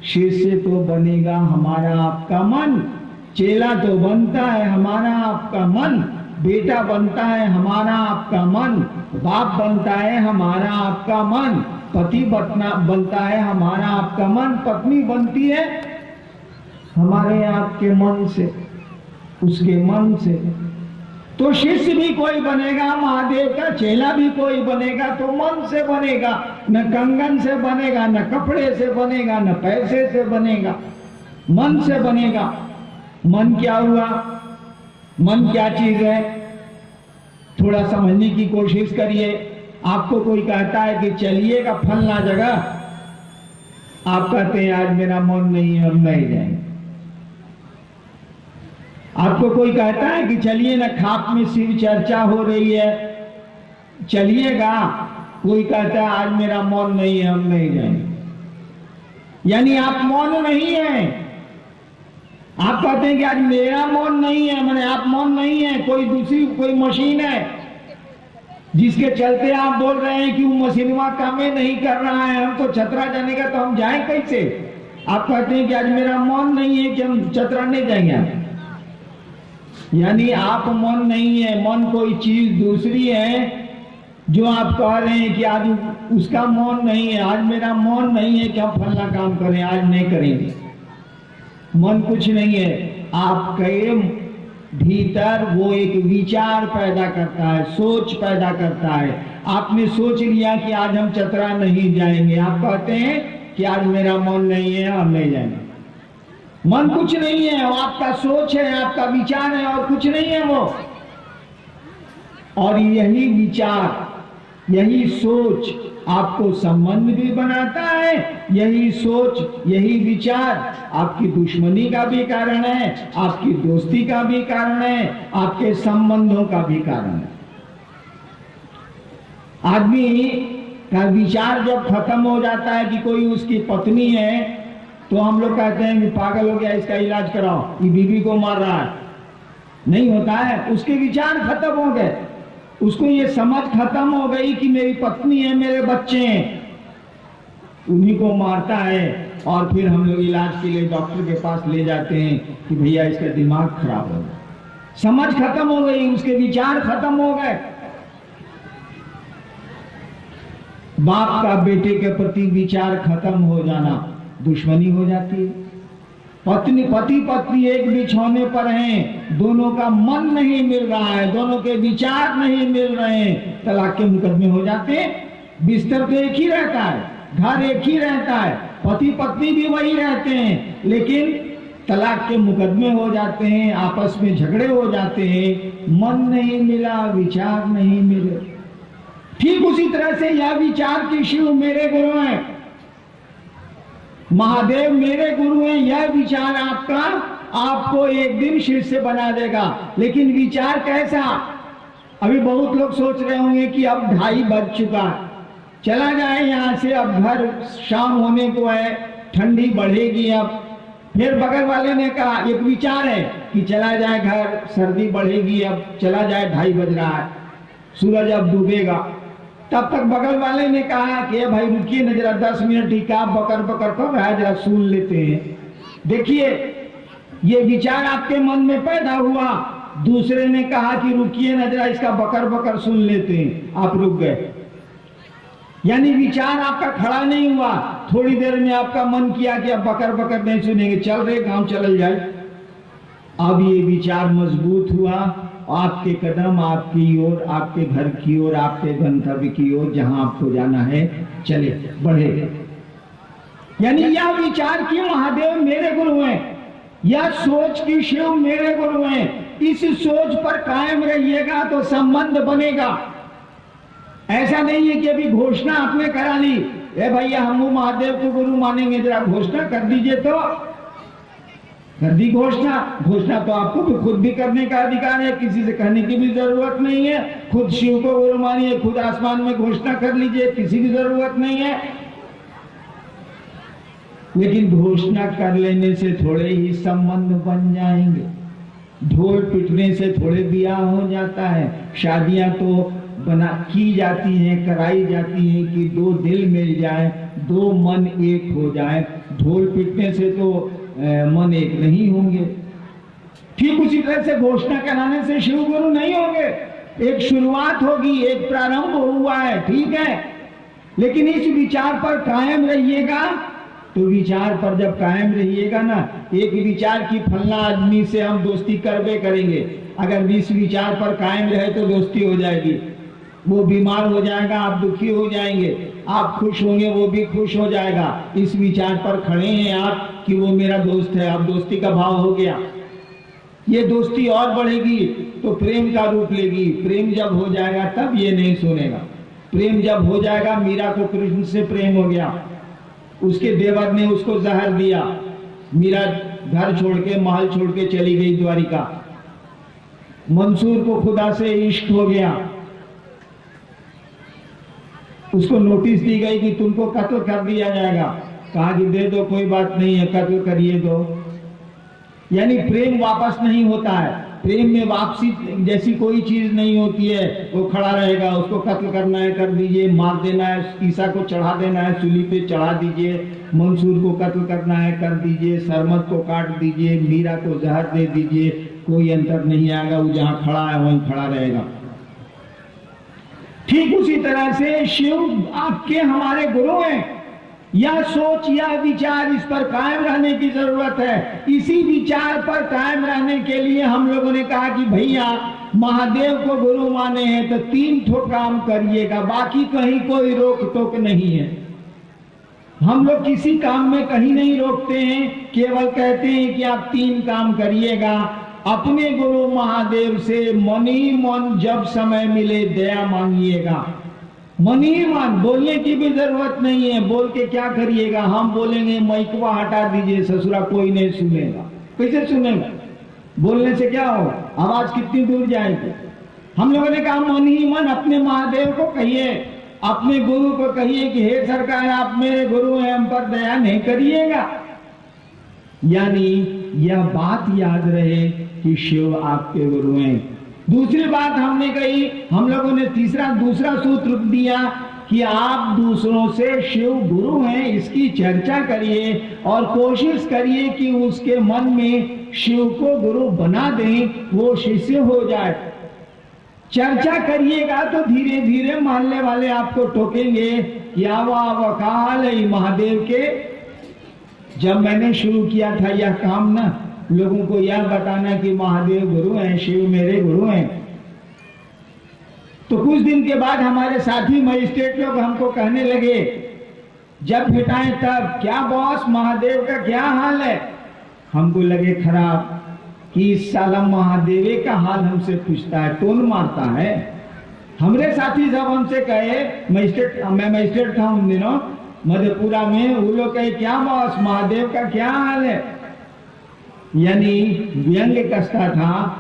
शिष्य तो बनेगा हमारा आपका मन, चेला तो बनता है हमारा आपका मन, बेटा बनता है हमारा आपका मन, बाप बनता है हमारा आपका मन, पति बनता है हमारा आपका मन, पत्नी बनती है हमारे आपके मन से, उसके मन से। तो शिष्य भी कोई बनेगा महादेव का, चेला भी कोई बनेगा तो मन से बनेगा, न कंगन से बनेगा, न कपड़े से बनेगा, न पैसे से बनेगा, मन से बनेगा। मन क्या हुआ? मन क्या चीज है? थोड़ा समझने की कोशिश करिए। आपको कोई कहता है कि चलिएगा फलना जगह, आप कहते हैं आज मेरा मन नहीं है, हम नहीं जाएंगे। आपको कोई कहता है कि चलिए ना खाप में शिव चर्चा हो रही है, चलिएगा, कोई कहता है आज मेरा मन नहीं है, हम नहीं जाएंगे। यानी आप मौन नहीं है। आप कहते हैं कि आज मेरा मन नहीं है, मैंने आप मन नहीं है, कोई दूसरी कोई मशीन है जिसके चलते आप बोल रहे हैं कि वो मशीनवा काम नहीं कर रहा है, हमको छतरा जाने का, तो हम जाएं कैसे? आप कहते हैं कि आज मेरा मन नहीं है कि हम छतरा नहीं जाएंगे। यानी आप मन नहीं है, मन कोई चीज दूसरी है जो आप कह रहे हैं कि आज उसका मन नहीं है, आज मेरा मन नहीं है कि हम फलना काम करें, आज नहीं करेंगे। मन कुछ नहीं है, आपके भीतर वो एक विचार पैदा करता है, सोच पैदा करता है। आपने सोच लिया कि आज हम चतरा नहीं जाएंगे, आप कहते हैं कि आज मेरा मन नहीं है, हम नहीं जाएंगे। मन कुछ नहीं है, वो आपका सोच है, आपका विचार है, और कुछ नहीं है वो। और यही विचार, यही सोच आपको संबंध भी बनाता है, यही सोच, यही विचार आपकी दुश्मनी का भी कारण है, आपकी दोस्ती का भी कारण है, आपके संबंधों का भी कारण है। आदमी का विचार जब खत्म हो जाता है कि कोई उसकी पत्नी है, तो हम लोग कहते हैं कि पागल हो गया, इसका इलाज कराओ, ये बीवी को मार रहा है। नहीं होता है, उसके विचार खत्म हो गए, उसको ये समझ खत्म हो गई कि मेरी पत्नी है, मेरे बच्चे हैं, उन्हीं को मारता है। और फिर हम लोग इलाज के लिए डॉक्टर के पास ले जाते हैं कि भैया इसका दिमाग खराब हो गया। समझ खत्म हो गई, उसके विचार खत्म हो गए। बाप का बेटे के प्रति विचार खत्म हो जाना दुश्मनी हो जाती है। पति पत्नी एक बिछौने पर हैं, दोनों का मन नहीं मिल रहा है, दोनों के विचार नहीं मिल रहे हैं, तलाक के मुकदमे हो जाते हैं। बिस्तर तो एक ही रहता है, घर एक ही रहता है, पति पत्नी भी वही रहते हैं, लेकिन तलाक के मुकदमे हो जाते हैं, आपस में झगड़े हो जाते हैं, मन नहीं मिला, विचार नहीं मिले। ठीक उसी तरह से यह विचार कि शिव मेरे गुरु हैं, महादेव मेरे गुरु हैं, यह विचार आपका आपको एक दिन शिष्य बना देगा। लेकिन विचार कैसा? अभी बहुत लोग सोच रहे होंगे कि अब 2:30 बज चुका है, चला जाए यहाँ से, अब घर शाम होने को है, ठंडी बढ़ेगी। अब फिर बगल वाले ने कहा, एक विचार है कि चला जाए घर, सर्दी बढ़ेगी, अब चला जाए, 2:30 बज रहा है, सूरज अब डूबेगा। तब तक बगल वाले ने कहा कि भाई रुकिए न जरा 10 मिनट, ही का बकर बकर कर रहा है, जरा सुन लेते हैं। देखिए, ये विचार आपके मन में पैदा हुआ, दूसरे ने कहा कि रुकिए न जरा इसका बकर बकर सुन लेते हैं, आप रुक गए। यानी विचार आपका खड़ा नहीं हुआ, थोड़ी देर में आपका मन किया कि अब बकर बकर नहीं सुनेंगे, चल रहे गांव चल जाए। अब ये विचार मजबूत हुआ, आपके कदम आपकी ओर, आपके घर की ओर, आपके गंतव्य की ओर, जहां आपको जाना है, चले बढ़े। यानी यह विचार कि महादेव मेरे गुरु हैं, यह सोच कि शिव मेरे गुरु हैं, इस सोच पर कायम रहिएगा तो संबंध बनेगा। ऐसा नहीं है कि अभी घोषणा आपने करा ली, ए भैया हम महादेव को गुरु मानेंगे, जरा घोषणा कर दीजिए, तो कर दी घोषणा। घोषणा तो आपको भी खुद भी करने का अधिकार है, किसी से कहने की भी जरूरत नहीं है। खुद शिव को गुरु मानिए, खुद आसमान में घोषणा कर लीजिए, किसी की जरूरत नहीं है। लेकिन घोषणा कर लेने से थोड़े ही संबंध बन जाएंगे, ढोल पिटने से थोड़े ब्याह हो जाता है। शादियां तो बना की जाती हैं, कराई जाती हैं कि 2 दिल मिल जाए, दो मन एक हो जाए। ढोल पीटने से तो मन एक नहीं होंगे। ठीक उसी तरह से घोषणा कराने से शिव गुरु नहीं होंगे। एक शुरुआत होगी, एक प्रारंभ हुआ है, ठीक है, लेकिन इस विचार पर कायम रहिएगा। तो विचार पर जब कायम रहिएगा ना, एक विचार की फलना आदमी से हम दोस्ती करबे करेंगे, अगर इस विचार पर कायम रहे तो दोस्ती हो जाएगी। वो बीमार हो जाएगा, आप दुखी हो जाएंगे, आप खुश होंगे, वो भी खुश हो जाएगा। इस विचार पर खड़े हैं आप कि वो मेरा दोस्त है, अब दोस्ती का भाव हो गया। ये दोस्ती और बढ़ेगी तो प्रेम का रूप लेगी। प्रेम जब हो जाएगा तब ये नहीं सुनेगा। प्रेम जब हो जाएगा, मीरा को कृष्ण से प्रेम हो गया, उसके देवर ने उसको जहर दिया, मीरा घर छोड़ के महल छोड़ के चली गई द्वारिका। मंसूर को खुदा से इश्क हो गया, उसको नोटिस दी गई कि तुमको कत्ल कर दिया जाएगा। कहा कि दे दो, कोई बात नहीं है, कत्ल करिए दो। यानी प्रेम वापस नहीं होता है। प्रेम में वापसी जैसी कोई चीज नहीं होती है। वो खड़ा रहेगा, उसको कत्ल करना है कर दीजिए, मार देना है, ईसा को चढ़ा देना है, सूली पे चढ़ा दीजिए, मंसूर को कत्ल करना है कर दीजिए, सरमत को काट दीजिए, मीरा को जहर दे दीजिए, कोई अंतर नहीं आएगा। वो जहां खड़ा है वहीं खड़ा रहेगा। ठीक उसी तरह से शिव आपके हमारे गुरु हैं। यह सोच, यह विचार, इस पर कायम रहने की जरूरत है। इसी विचार पर कायम रहने के लिए हम लोगों ने कहा कि भैया महादेव को गुरु माने हैं तो 3 ठो काम करिएगा, बाकी कहीं कोई रोक टोक नहीं है। हम लोग किसी काम में कहीं नहीं रोकते हैं, केवल कहते हैं कि आप 3 काम करिएगा। अपने गुरु महादेव से मन ही मन जब समय मिले दया मांगिएगा। मन ही मन, बोलने की भी जरूरत नहीं है। बोल के क्या करिएगा? हम बोलेंगे माइकवा हटा दीजिए, ससुरा कोई नहीं सुनेगा। कैसे सुनेगा? बोलने से क्या हो, आवाज कितनी दूर जाएगी। हम लोगों ने कहा मन ही मन अपने महादेव को कहिए, अपने गुरु को कहिए कि हे सरकार आप मेरे गुरु हैं, हम पर दया नहीं करिएगा। यानी यह बात याद रहे कि शिव आपके गुरु हैं। दूसरी बात हमने कही, हम लोगों ने दूसरा सूत्र दिया कि आप दूसरों से शिव गुरु हैं इसकी चर्चा करिए और कोशिश करिए कि उसके मन में शिव को गुरु बना दें, वो शिष्य हो जाए। चर्चा करिएगा तो धीरे धीरे मोहल्ले वाले आपको टोकेंगे कि आवा वकाल महादेव के। जब मैंने शुरू किया था यह काम ना, लोगों को यह बताना कि महादेव गुरु हैं, शिव मेरे गुरु हैं, तो कुछ दिन के बाद हमारे साथी मजिस्ट्रेट लोग हमको कहने लगे, जब भेटाएं तब, क्या बॉस महादेव का क्या हाल है? हमको लगे खराब कि इस साला महादेवे का हाल हमसे पूछता है, टोन मारता है। हमरे साथी जब हमसे कहे, मैं मजिस्ट्रेट था उन दिनों मधेपुरा में, वो लोग कहे क्या बॉस महादेव का क्या हाल है? यानी व्यंग कसता था,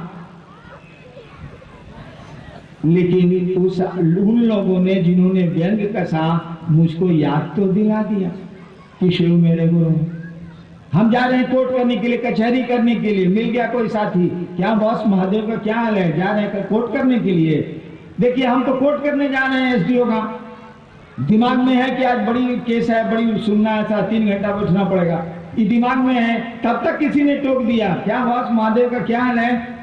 लेकिन उन लोगों ने जिन्होंने व्यंग कसा मुझको याद तो दिला दिया कि शिव मेरे गुरु हैं। हम जा रहे हैं कोर्ट करने के लिए, कचहरी करने के लिए, मिल गया कोई साथी, क्या बॉस महादेव का क्या हाल है? जा रहे हैं कोर्ट करने के लिए। देखिए हम तो कोर्ट करने जा रहे हैं, एसडीओ का दिमाग में है कि आज बड़ी केस है, बड़ी सुनना है, 3 घंटा बैठना पड़ेगा, ये दिमाग में है। तब तक किसी ने टोक दिया, क्या बॉस महादेव का क्या हाल है?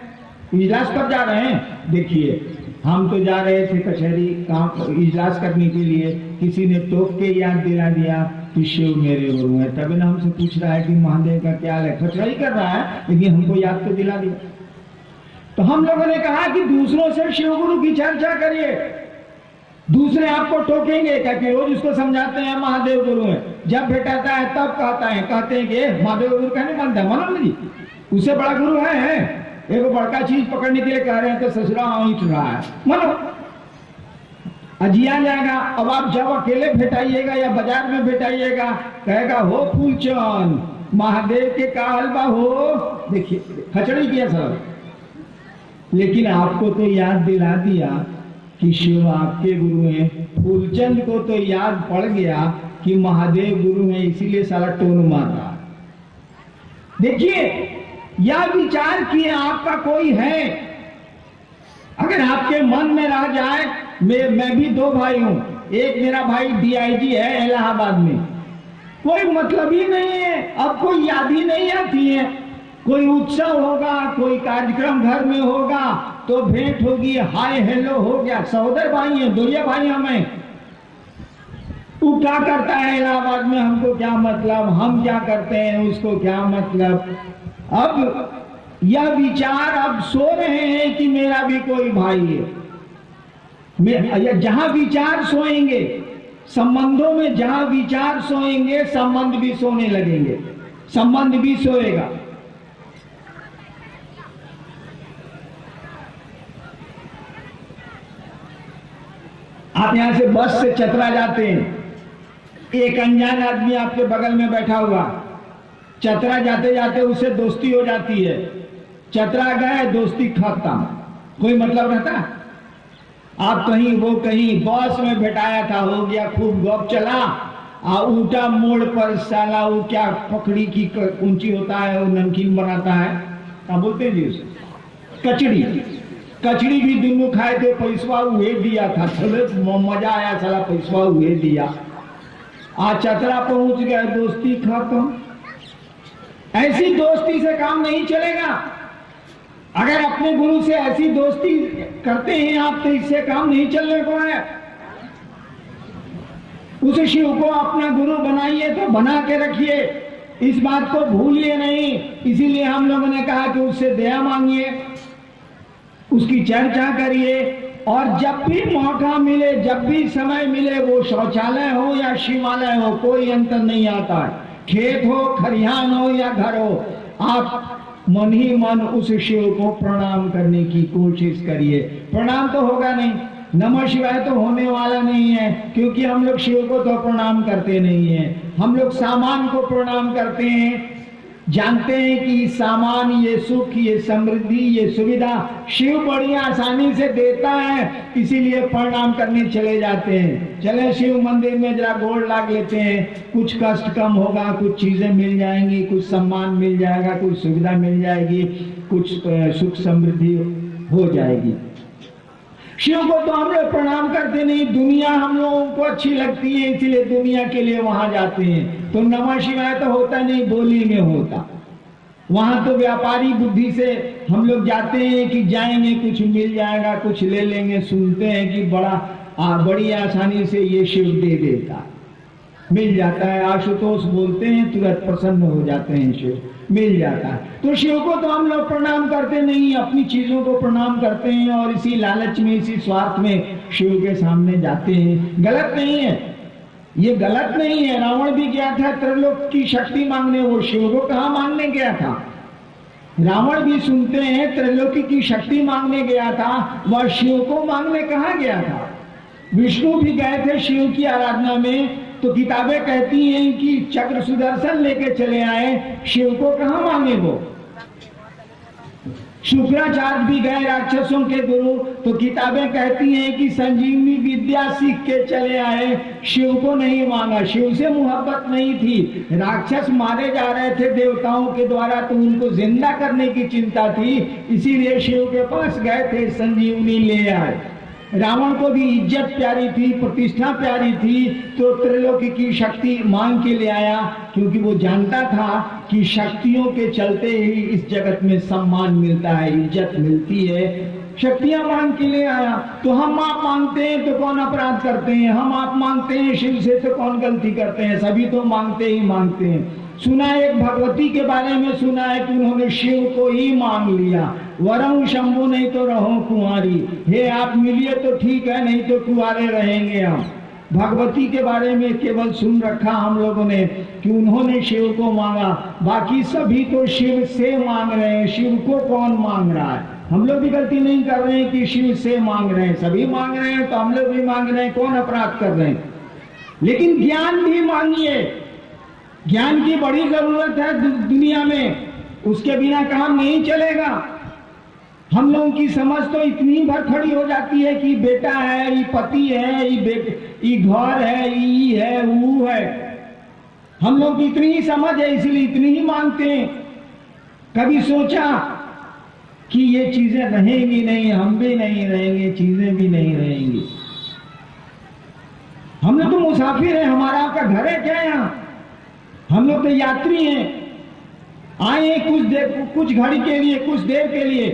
इजलास पर जा रहे हैं। देखिए हम तो जा रहे थे कचहरी काम इजलास करने के लिए, किसी ने टोक के याद दिला दिया कि शिव मेरे गुरु है। तभी ना हमसे पूछ रहा है कि महादेव का क्या हाल है। खचराई कर रहा है, लेकिन हमको याद तो दिला दिया। तो हम लोगों ने कहा कि दूसरों से शिव गुरु की चर्चा करिए। दूसरे आपको टोकेंगे क्योंकि रोज उसको समझाते हैं महादेव गुरु है, जब भेटाता है तब कहते हैं कि महादेव गुरु कहने मानता है, मानो जी उससे बड़ा गुरु है। एक बड़का चीज पकड़ने के लिए कह रहे हैं तो ससुरा ईट रहा है, मानो अजिया जाएगा। अब आप जब अकेले भेटाइएगा या बाजार में भेटाइएगा, कहेगा हो फूलचंद महादेव के काल बा हो। देखिए खचड़ी किया सब, लेकिन आपको तो याद दिला दिया कि शिव आपके गुरु हैं। फूलचंद को तो याद पड़ गया कि महादेव गुरु हैं, इसीलिए सारा टोन मार रहा। देखिए यह विचार किए आपका कोई है, अगर आपके मन में रह जाए। मैं भी 2 भाई हूं, एक मेरा भाई डीआईजी है इलाहाबाद में, कोई मतलब ही नहीं है, अब कोई याद ही नहीं आती है। कोई उत्सव होगा, कोई कार्यक्रम घर में होगा तो भेंट होगी, हाय हेलो हो गया, सहोदर भाई है, दोया भाई हमें। तू क्या करता है इलाहाबाद में, हमको क्या मतलब, हम क्या करते हैं उसको क्या मतलब। अब यह विचार अब सो रहे हैं कि मेरा भी कोई भाई है। जहां विचार सोएंगे, संबंधों में जहां विचार सोएंगे, संबंध भी सोने लगेंगे, संबंध भी सोएगा। आप यहां से बस से चतरा जाते हैं, एक अनजान आदमी आपके बगल में बैठा हुआ, चतरा जाते जाते उससे दोस्ती हो जाती है, चतरा गए दोस्ती खत्म, कोई मतलब रहता। आप कहीं वो कहीं बस में बैठाया था, हो गया खूब गप चला, उल्टा मोड़ पर साला वो क्या पकड़ी की ऊंची होता है, वो नमकीन बनाता है, क्या बोलते हैं जी उसे, कचड़ी। कचड़ी भी दोनों खाए थे, पैसवा उहे दिया था, चलो मजा आया, साला पैसवा उहे दिया। आज चतरा पहुंच गए, दोस्ती खत्म। ऐसी दोस्ती से काम नहीं चलेगा। अगर अपने गुरु से ऐसी दोस्ती करते हैं आप, तो इससे काम नहीं चलने को है। उस शिव को अपना गुरु बनाइए तो बना के रखिए, इस बात को भूलिए नहीं। इसीलिए हम लोगों ने कहा कि उससे दया मांगिए, उसकी चर्चा करिए, और जब भी मौका मिले, जब भी समय मिले, वो शौचालय हो या शिवालय हो, कोई अंतर नहीं आता है। खेत हो, खरिहान हो या घर हो, आप मन ही मन उस शिव को प्रणाम करने की कोशिश करिए। प्रणाम तो होगा नहीं, नमः शिवाय तो होने वाला नहीं है, क्योंकि हम लोग शिव को तो प्रणाम करते नहीं है। हम लोग सामान को प्रणाम करते हैं, जानते हैं कि सामान, ये सुख, ये समृद्धि, ये सुविधा शिव बड़ी आसानी से देता है, इसीलिए प्रणाम करने चले जाते हैं। चले शिव मंदिर में जरा गोड़ लाग लेते हैं, कुछ कष्ट कम होगा, कुछ चीजें मिल जाएंगी, कुछ सम्मान मिल जाएगा, कुछ सुविधा मिल जाएगी, कुछ सुख समृद्धि हो जाएगी। शिव को तो हम लोग प्रणाम करते नहीं, दुनिया हम लोगों को अच्छी लगती है, इसलिए दुनिया के लिए वहां जाते हैं। तो नमः शिवाय तो होता नहीं, बोली में होता। वहां तो व्यापारी बुद्धि से हम लोग जाते हैं कि जाएंगे कुछ मिल जाएगा, कुछ ले लेंगे। सुनते हैं कि बड़ी आसानी से ये शिव दे देता, मिल जाता है। आशुतोष बोलते हैं, तुरंत प्रसन्न हो जाते हैं, शिव मिल जाता है। तो शिव को तो हम लोग प्रणाम करते नहीं, अपनी चीजों को प्रणाम करते हैं, और इसी लालच में, इसी स्वार्थ में शिव के सामने जाते हैं। गलत नहीं है, ये गलत नहीं है। रावण भी गया था त्रिलोक की शक्ति मांगने, वो शिव को कहाँ मांगने गया था? रावण भी सुनते हैं त्रिलोकी की शक्ति मांगने गया था, वह शिव को मांगने कहाँ गया था? विष्णु भी गए थे शिव की आराधना में, तो किताबें कहती हैं कि चक्र सुदर्शन लेके चले आए, शिव को कहाँ मांगे वो? शुक्राचार्य भी गए राक्षसों के गुरु, तो किताबें कहती हैं कि संजीवनी विद्या सीख के चले आए, शिव को नहीं मांगा। शिव से मोहब्बत नहीं थी, राक्षस मारे जा रहे थे देवताओं के द्वारा, तो उनको जिंदा करने की चिंता थी, इसीलिए शिव के पास गए थे, संजीवनी ले आए। रावण को भी इज्जत प्यारी थी, प्रतिष्ठा प्यारी थी, तो त्रिलोकी की शक्ति मांग के ले आया, क्योंकि वो जानता था कि शक्तियों के चलते ही इस जगत में सम्मान मिलता है, इज्जत मिलती है। शक्तियां मांग के ले आया। तो हम आप मांगते हैं तो कौन अपराध करते हैं? हम आप मांगते हैं शिव से तो कौन गलती करते हैं? सभी तो मांगते ही मांगते हैं। सुना एक भगवती के बारे में सुना है कि उन्होंने शिव को ही मांग लिया, वरम शंभु नहीं तो रहो कुंवारी, हे आप मिलिए तो ठीक है, नहीं तो कुंवारे रहेंगे हम। भगवती के बारे में केवल सुन रखा हम लोगों ने कि उन्होंने शिव को मांगा, बाकी सभी तो शिव से मांग रहे हैं। शिव को कौन मांग रहा है? हम लोग भी गलती नहीं कर रहे हैं कि शिव से मांग रहे हैं, सभी मांग रहे हैं, तो हम लोग भी मांग रहे हैं, कौन अपराध कर रहे हैं? लेकिन ज्ञान भी मांगिए, ज्ञान की बड़ी जरूरत है दुनिया में, उसके बिना काम नहीं चलेगा। हम लोगों की समझ तो इतनी भर खड़ी हो जाती है कि बेटा है, ये पति है, ये घर है, ये है, वो है। हम लोग की इतनी ही समझ है, इसलिए इतनी ही मांगते हैं। कभी सोचा कि ये चीजें रहेंगी नहीं, हम भी नहीं रहेंगे, चीजें भी नहीं रहेंगी। हम लोग तो मुसाफिर हैं, हमारा आपका घर है क्या यहाँ? हम लोग तो यात्री हैं, आए हैं कुछ घड़ी के लिए, कुछ देर के लिए।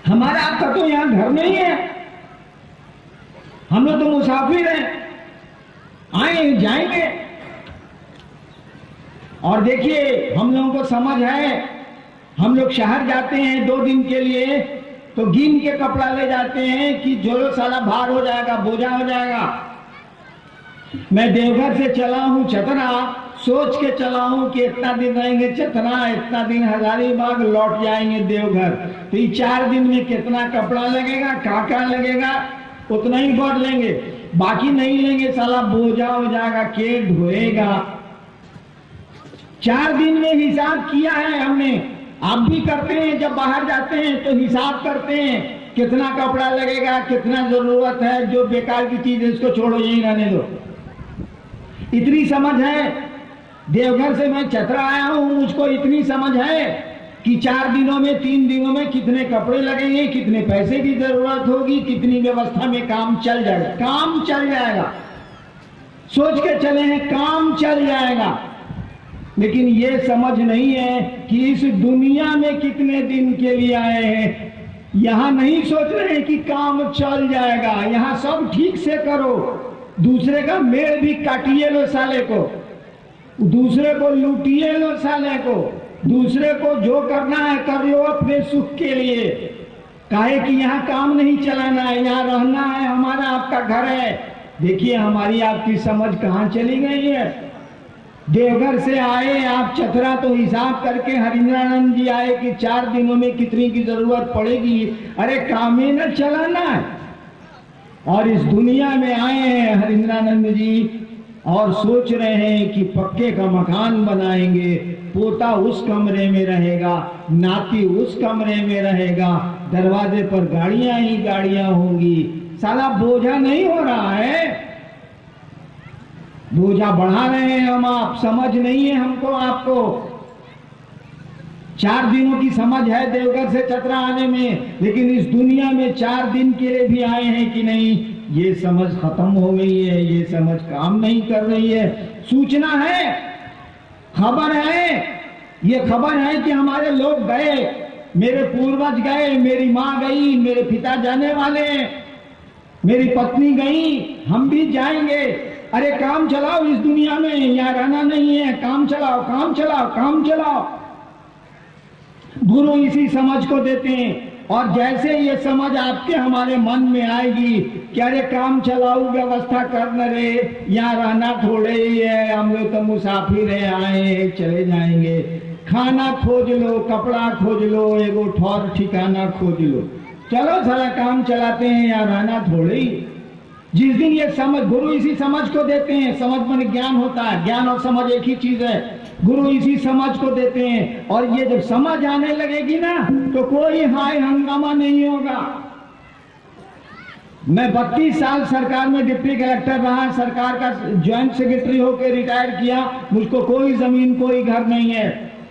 हमारा आपका तो यहां घर नहीं है, हम लोग तो मुसाफिर हैं, आए जाएंगे। और देखिए हम लोगों को समझ है, हम लोग शहर जाते हैं 2 दिन के लिए तो गिन के कपड़ा ले जाते हैं कि जो साला भार हो जाएगा, बोझा हो जाएगा। मैं देवघर से चला हूं चतरा, सोच के चला हूं कि इतना दिन रहेंगे चतरा, इतना दिन हजारीबाग, लौट जाएंगे देवघर। तो ये 4 दिन में कितना कपड़ा लगेगा, काका लगेगा, उतना ही भर लेंगे, बाकी नहीं लेंगे, साला बोझा हो जाएगा, के ढोएगा। 4 दिन में हिसाब किया है हमने, आप भी करते हैं, जब बाहर जाते हैं तो हिसाब करते हैं कितना कपड़ा लगेगा, कितना जरूरत है, जो बेकार की चीज है उसको छोड़ो, यही रहने दो। इतनी समझ है। देवघर से मैं चतरा आया हूं, मुझको इतनी समझ है कि 4 दिनों में, 3 दिनों में कितने कपड़े लगेंगे, कितने पैसे की जरूरत होगी, कितनी व्यवस्था में काम चल जाएगा। काम चल जाएगा, सोच के चले हैं काम चल जाएगा। लेकिन ये समझ नहीं है कि इस दुनिया में कितने दिन के लिए आए हैं। यहां नहीं सोच रहे हैं कि काम चल जाएगा, यहां सब ठीक से करो, दूसरे का मेल भी काटिए लो साले को, दूसरे को लूटिए लो साले को, दूसरे को जो करना है कर लो अपने सुख के लिए। काहे कि यहाँ काम नहीं चलाना है, यहाँ रहना है, हमारा आपका घर है। देखिए हमारी आपकी समझ कहाँ चली गई है। देवघर से आए आप चतरा तो हिसाब करके हरिंद्रानंद जी आए कि 4 दिनों में कितनी की जरूरत पड़ेगी। अरे काम ही न चलाना है। और इस दुनिया में आए हैं हरिंद्रानंद जी और सोच रहे हैं कि पक्के का मकान बनाएंगे, पोता उस कमरे में रहेगा, नाती उस कमरे में रहेगा, दरवाजे पर गाड़ियां ही गाड़ियां होंगी। साला बोझा नहीं हो रहा है, बोझा बढ़ा रहे हैं हम। आप समझ नहीं है हमको, आपको 4 दिनों की समझ है देवघर से चतरा आने में, लेकिन इस दुनिया में 4 दिन के लिए भी आए हैं कि नहीं, ये समझ खत्म हो गई है, ये समझ काम नहीं कर रही है। सूचना है, खबर है, ये खबर है कि हमारे लोग गए, मेरे पूर्वज गए, मेरी माँ गई, मेरे पिता जाने वाले, मेरी पत्नी गई, हम भी जाएंगे। अरे काम चलाओ इस दुनिया में, यहाँ रहना नहीं है, काम चलाओ, काम चलाओ, काम चलाओ। गुरु इसी समझ को देते हैं। और जैसे ये समझ आपके हमारे मन में आएगी कि अरे काम चलाओ, व्यवस्था कर न रे, यहाँ रहना थोड़े ही है, हम लोग तो मुसाफिर है, आए हैं, चले जाएंगे। खाना खोज लो, कपड़ा खोज लो, एगो ठौर ठिकाना खोज लो, चलो सारा काम चलाते हैं, यहाँ रहना थोड़े ही। जिस दिन ये समझ, गुरु इसी समझ को देते हैं। समझ में ज्ञान होता है, ज्ञान और समझ एक ही चीज है। गुरु इसी समझ को देते हैं। और ये जब समझ आने लगेगी ना तो कोई हाय हंगामा नहीं होगा। मैं 32 साल सरकार में डिप्टी कलेक्टर रहा, सरकार का ज्वाइंट सेक्रेटरी होकर रिटायर किया। मुझको कोई जमीन, कोई घर नहीं है,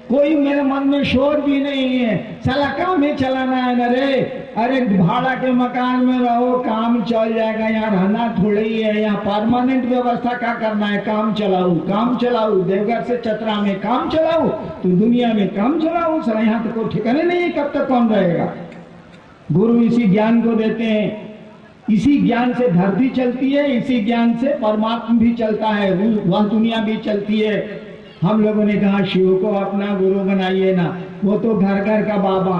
कोई मेरे मन में शोर भी नहीं है। साला काम ही चलाना है न रे। अरे भाड़ा के मकान में रहो, काम चल जाएगा, यहाँ रहना थोड़े ही है, यहाँ परमानेंट व्यवस्था क्या करना है, काम चलाऊ, काम चलाऊ। देवघर से चतरा में काम चलाऊ तो दुनिया में काम चलाऊ। सर यहाँ तो कोई ठिकाने नहीं है, कब तक कौन रहेगा। गुरु इसी ज्ञान को देते हैं। इसी ज्ञान से धरती चलती है, इसी ज्ञान से परमात्मा भी चलता है, वह दुनिया भी चलती है। हम लोगों ने कहा शिव को अपना गुरु बनाइए ना, वो तो घर घर का बाबा।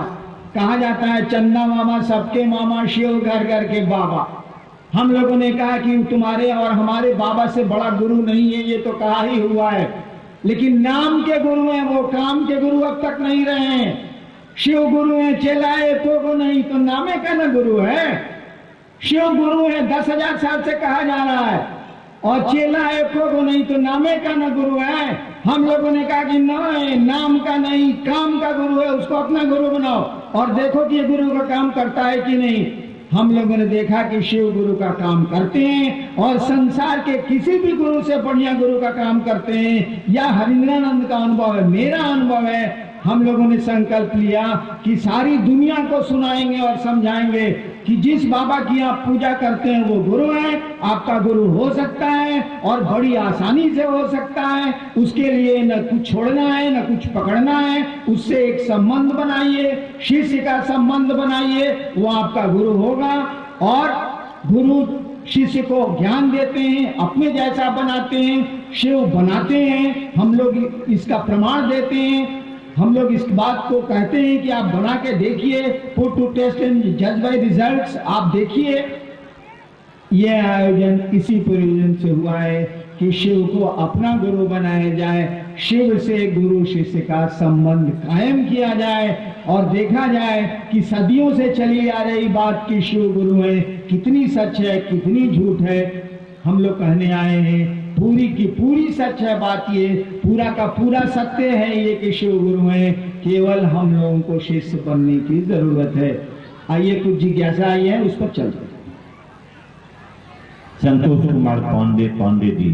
कहा जाता है चंदा मामा सबके मामा, शिव घर घर के बाबा। हम लोगों ने कहा कि तुम्हारे और हमारे बाबा से बड़ा गुरु नहीं है, ये तो कहा ही हुआ है। लेकिन नाम के गुरु हैं वो, काम के गुरु अब तक नहीं रहे हैं। शिव गुरु है, चेलाए को नहीं, तो नामे का ना गुरु है। शिव गुरु है, 10,000 साल से कहा जा रहा है, और चेला एको को नहीं, तो नामे का ना गुरु है। हम लोगों ने कहा कि नाम का नहीं, काम का गुरु है, उसको अपना गुरु बनाओ और देखो कि ये गुरु का काम करता है कि नहीं। हम लोगों ने देखा कि शिव गुरु का काम करते हैं और संसार के किसी भी गुरु से बढ़िया गुरु का काम करते हैं। या हरिंद्रानंद का अनुभव है, मेरा अनुभव है, हम लोगों ने संकल्प लिया कि सारी दुनिया को सुनाएंगे और समझाएंगे कि जिस बाबा की आप पूजा करते हैं वो गुरु है, आपका गुरु हो सकता है और बड़ी आसानी से हो सकता है। उसके लिए न कुछ छोड़ना है न कुछ पकड़ना है, उससे एक संबंध बनाइए, शिष्य का संबंध बनाइए, वो आपका गुरु होगा। और गुरु शिष्य को ज्ञान देते हैं, अपने जैसा बनाते हैं, शिव बनाते हैं। हम लोग इसका प्रमाण देते हैं, हम लोग इस बात को कहते हैं कि आप बना के देखिए, पुट टू टेस्ट एंड जज बाय रिजल्ट्स। आप देखिए, ये आयोजन इसी प्रयोजन से हुआ है कि शिव को अपना गुरु बनाया जाए, शिव से गुरु शिष्य का संबंध कायम किया जाए और देखा जाए कि सदियों से चली आ रही बात कि शिव गुरु है कितनी सच है कितनी झूठ है। हम लोग कहने आए हैं पूरी की पूरी सच है बात, ये पूरा का पूरा सत्य है ये कि शिव गुरु है, केवल हम लोगों को शिष्य बनने की जरूरत है। आइए कुछ जिज्ञासा आई है, उस पर चलते हैं। संतोष कुमार पांडे जी,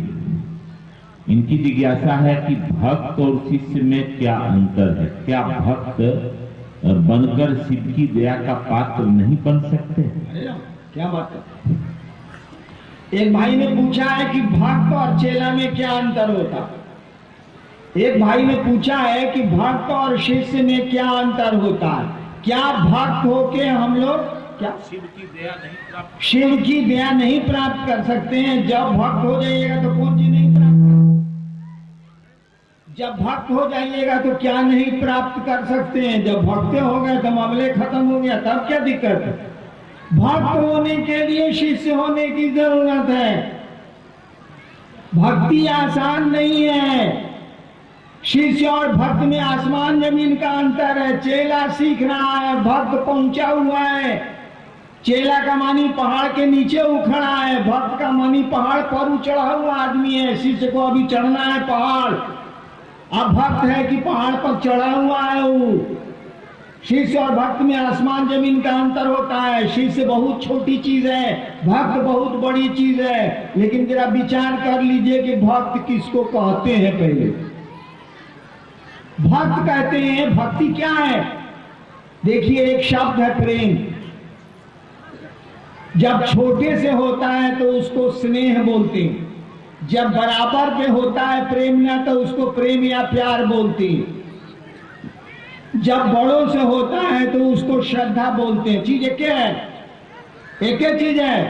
इनकी जिज्ञासा है कि भक्त और शिष्य में क्या अंतर है? क्या भक्त बनकर शिव की दया का पात्र नहीं बन सकते? क्या बात है। एक भाई ने पूछा है कि भक्त और चेला में क्या अंतर होता। एक भाई ने पूछा है कि भक्त और शिष्य में क्या अंतर होता है। क्या भक्त होके हम लोग क्या शिव की दया नहीं प्राप्त कर सकते हैं? जब भक्त हो जाइएगा तो कौन चीज नहीं प्राप्त, जब भक्त हो जाइएगा तो क्या नहीं प्राप्त कर सकते हैं? जब भक्त हो गए तो मामले खत्म हो गया, तब क्या दिक्कत है? भक्त होने के लिए शिष्य होने की जरूरत है। भक्ति आसान नहीं है। शिष्य और भक्त में आसमान जमीन का अंतर है। चेला सीख रहा है, भक्त पहुंचा हुआ है। चेला का मानी पहाड़ के नीचे उखड़ा है, भक्त का मानी पहाड़ पर चढ़ा हुआ आदमी है। शिष्य को अभी चढ़ना है पहाड़, अब भक्त है कि पहाड़ पर चढ़ा हुआ है वो। शिष्य और भक्त में आसमान जमीन का अंतर होता है। शिष्य बहुत छोटी चीज है, भक्त बहुत बड़ी चीज है। लेकिन जरा विचार कर लीजिए कि भक्त किसको कहते हैं। पहले भक्त कहते हैं, भक्ति क्या है? देखिए, एक शब्द है प्रेम। जब छोटे से होता है तो उसको स्नेह बोलते हैं, जब बराबर पे होता है प्रेम ना तो उसको प्रेम या प्यार बोलते हैं, जब बड़ों से होता है तो उसको श्रद्धा बोलते हैं। चीज एक है, एक ही चीज है।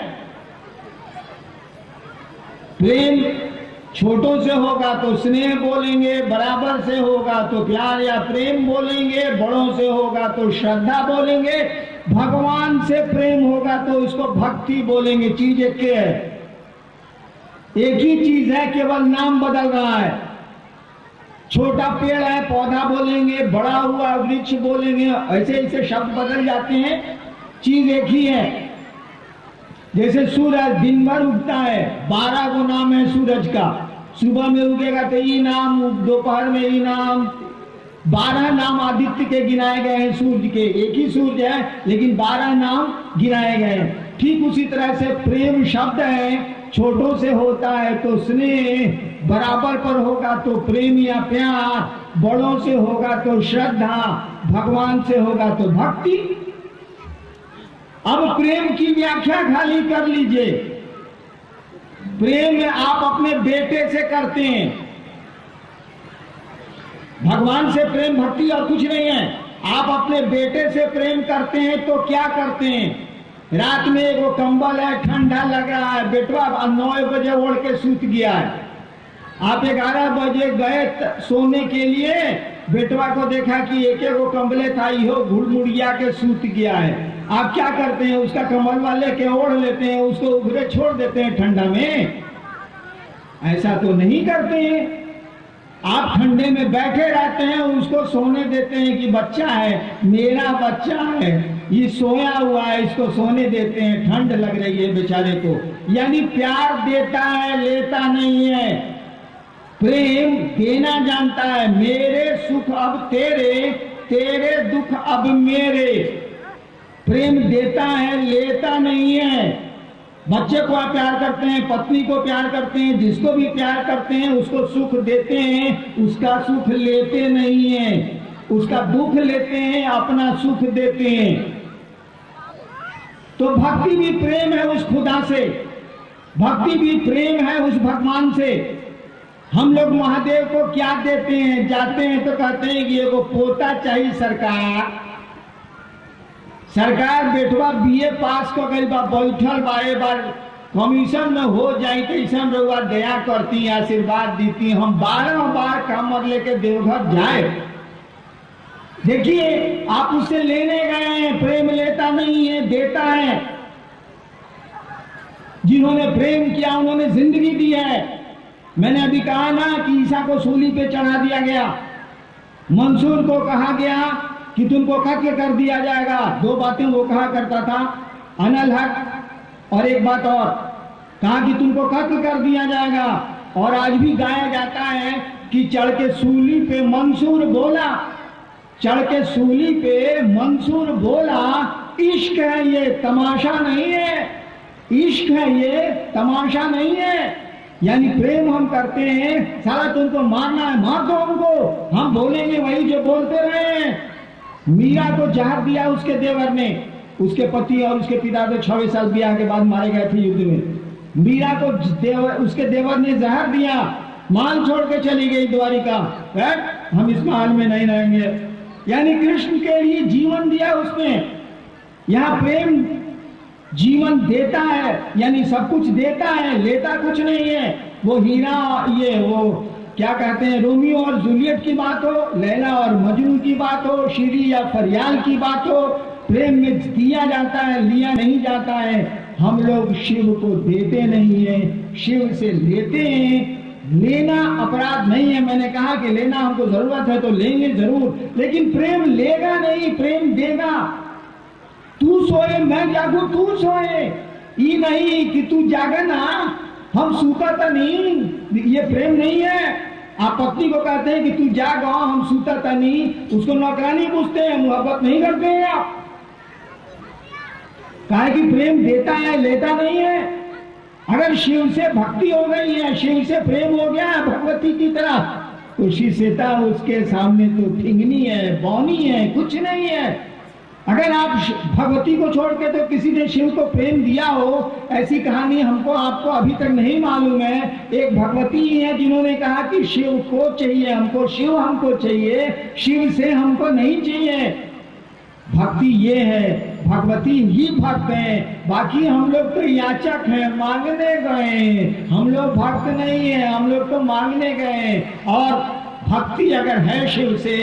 प्रेम छोटों से होगा तो स्नेह बोलेंगे, बराबर से होगा तो प्यार या प्रेम बोलेंगे, बड़ों से होगा तो श्रद्धा बोलेंगे, भगवान से प्रेम होगा तो उसको भक्ति बोलेंगे। चीज एक है, एक ही चीज है, केवल नाम बदल रहा है। छोटा पेड़ है पौधा बोलेंगे, बड़ा हुआ वृक्ष बोलेंगे, ऐसे ऐसे शब्द बदल जाते हैं, चीज एक ही है। जैसे सूरज दिन भर उगता है, 12 गो नाम है सूरज का। सुबह में उगेगा तो ई नाम, दोपहर में ई नाम, 12 नाम आदित्य के गिनाए गए हैं। सूर्य के एक ही सूर्य है लेकिन 12 नाम गिनाए गए हैं। ठीक उसी तरह से प्रेम शब्द है, छोटों से होता है तो स्नेह, बराबर पर होगा तो प्रेम या प्यार, बड़ों से होगा तो श्रद्धा, भगवान से होगा तो भक्ति। अब प्रेम की व्याख्या खाली कर लीजिए। प्रेम आप अपने बेटे से करते हैं, भगवान से प्रेम भक्ति और कुछ नहीं है। आप अपने बेटे से प्रेम करते हैं तो क्या करते हैं? रात में एक वो कंबल है, ठंडा लग रहा है, बेटवा 9 बजे ओढ़ के सूत गया है। आप 11 बजे गए सोने के लिए, बेटवा को देखा कि एक एक वो कंबले था, यो घुड़मुड़िया के सूत गया है। आप क्या करते हैं? उसका कंबल वाले के ओढ़ लेते हैं, उसको उभरे छोड़ देते हैं ठंडा में? ऐसा तो नहीं करते हैं। आप ठंडे में बैठे रहते हैं, उसको सोने देते हैं कि बच्चा है, मेरा बच्चा है, ये सोया हुआ है, इसको सोने देते हैं, ठंड लग रही है बेचारे को। यानी प्यार देता है, लेता नहीं है। प्रेम देना जानता है। मेरे सुख अब तेरे, तेरे दुख अब मेरे। प्रेम देता है, लेता नहीं है। बच्चे को आप प्यार करते हैं, पत्नी को प्यार करते हैं, जिसको भी प्यार करते हैं उसको सुख देते हैं, उसका सुख लेते नहीं है। उसका दुख लेते हैं, अपना सुख देते हैं। तो भक्ति भी प्रेम है उस खुदा से, भक्ति भी प्रेम है उस भगवान से। हम लोग महादेव को क्या देते हैं, जाते हैं तो कहते हैं कि एगो पोता चाहिए सरकार। सरकार बेटवा बीए पास कर गई बा, बैठल बा, ए बार कमीशन में हो जाए तो ऐसा रउआ दया करती, आशीर्वाद देती। हम 12 बार कामर लेके देवघर जाए। देखिए आप उससे लेने गए हैं, प्रेम लेता नहीं है, देता है। जिन्होंने प्रेम किया उन्होंने जिंदगी दी है। मैंने अभी कहा ना कि ईसा को सूली पे चढ़ा दिया गया, मंसूर को कहा गया कि तुमको कत्ल कर दिया जाएगा। 2 बातें वो कहा करता था, अनल हक और एक बात और, कहा कि तुमको कत्ल कर दिया जाएगा। और आज भी गाया जाता है कि चढ़ के सूली पे मंसूर बोला, चढ़ के सूली पे मंसूर बोला, इश्क है ये, तमाशा नहीं है। इश्क है ये, तमाशा नहीं है। यानी प्रेम हम करते हैं, सारा तुमको मारना है, मार दो हमको, हम बोलेंगे वही जो बोलते रहे। मीरा को जहर दिया उसके देवर ने, उसके पति और उसके पिता तो 6 साल ब्याह के बाद मारे गए थे युद्ध में। मीरा को उसके देवर ने जहर दिया, माल छोड़ के चली गई द्वारिका, हम इस महल में नहीं रहेंगे। यानी कृष्ण के लिए जीवन दिया उसने। यहाँ प्रेम जीवन देता है, यानी सब कुछ देता है, लेता कुछ नहीं है। वो हीरा, ये वो क्या कहते हैं, रोमियो और जूलियट की बात हो, लैला और मजनू की बात हो, शीरी या फरियाल की बात हो, प्रेम में दिया जाता है, लिया नहीं जाता है। हम लोग शिव को देते नहीं है, शिव से लेते हैं। लेना अपराध नहीं है। मैंने कहा कि लेना हमको जरूरत है तो लेंगे जरूर, लेकिन प्रेम लेगा नहीं, प्रेम देगा। तू सोए मैं जागू तू सोए, ये नहीं कि तू जागे ना हम सूता था नहीं, ये प्रेम नहीं है। आप पत्नी को कहते हैं कि तू जागो हम सूता था नहीं, उसको नौकरानी पूछते हैं, मोहब्बत नहीं करते हैं आप। कहा कि प्रेम देता है, लेता नहीं है। अगर शिव से भक्ति हो गई है, शिव से प्रेम हो गया है भगवती की तरह, तो शिष्यता उसके सामने तो ठिंगनी है, बौनी है, कुछ नहीं है। अगर आप भगवती को छोड़ के तो किसी ने शिव को प्रेम दिया हो, ऐसी कहानी हमको आपको अभी तक नहीं मालूम है। एक भगवती ही है जिन्होंने कहा कि शिव को चाहिए हमको, शिव हमको चाहिए, शिव से हमको नहीं चाहिए। भक्ति ये है, भगवती ही भक्त है, बाकी हम लोग तो याचक हैं, मांगने गए। हम लोग भक्त नहीं है, हम लोग तो मांगने गए। और भक्ति अगर है शिव से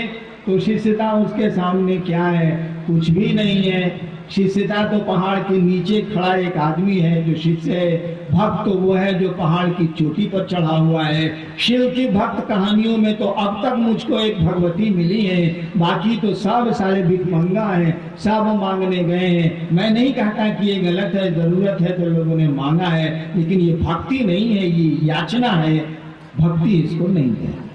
तो शिष्यता उसके सामने क्या है, कुछ भी नहीं है। शिष्यता तो पहाड़ के नीचे खड़ा एक आदमी है जो शिष्य है, भक्त तो वो है जो पहाड़ की चोटी पर चढ़ा हुआ है। शिव की भक्त कहानियों में तो अब तक मुझको एक भगवती मिली है, बाकी तो सब सारे भिखमंगा हैं, सब मांगने गए हैं। मैं नहीं कहता कि ये गलत है, जरूरत है तो लोगों ने मांगा है, लेकिन ये भक्ति नहीं है, ये याचना है, भक्ति इसको नहीं है।